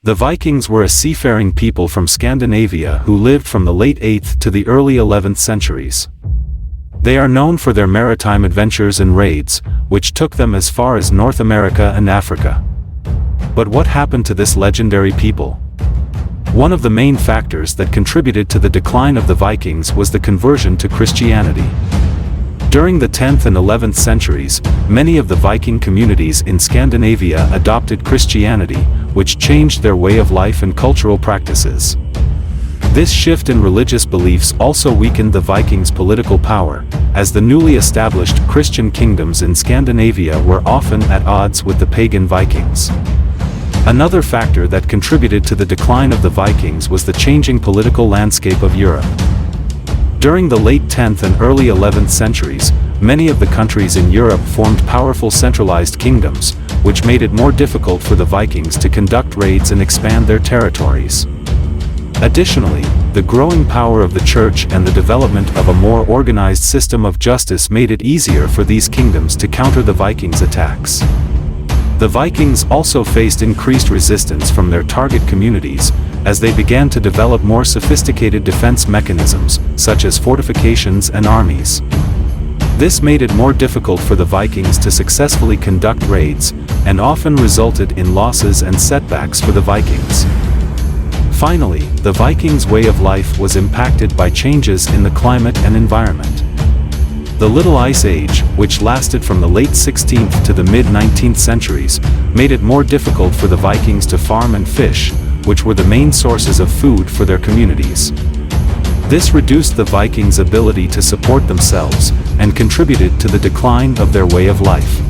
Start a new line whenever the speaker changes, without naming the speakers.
The Vikings were a seafaring people from Scandinavia who lived from the late 8th to the early 11th centuries. They are known for their maritime adventures and raids, which took them as far as North America and Africa. But what happened to this legendary people? One of the main factors that contributed to the decline of the Vikings was the conversion to Christianity. During the 10th and 11th centuries, many of the Viking communities in Scandinavia adopted Christianity, which changed their way of life and cultural practices. This shift in religious beliefs also weakened the Vikings' political power, as the newly established Christian kingdoms in Scandinavia were often at odds with the pagan Vikings. Another factor that contributed to the decline of the Vikings was the changing political landscape of Europe. During the late 10th and early 11th centuries, many of the countries in Europe formed powerful centralized kingdoms, which made it more difficult for the Vikings to conduct raids and expand their territories. Additionally, the growing power of the church and the development of a more organized system of justice made it easier for these kingdoms to counter the Vikings' attacks. The Vikings also faced increased resistance from their target communities, as they began to develop more sophisticated defense mechanisms, such as fortifications and armies. This made it more difficult for the Vikings to successfully conduct raids, and often resulted in losses and setbacks for the Vikings. Finally, the Vikings' way of life was impacted by changes in the climate and environment. The Little Ice Age, which lasted from the late 16th to the mid-19th centuries, made it more difficult for the Vikings to farm and fish, which were the main sources of food for their communities. This reduced the Vikings' ability to support themselves, and contributed to the decline of their way of life.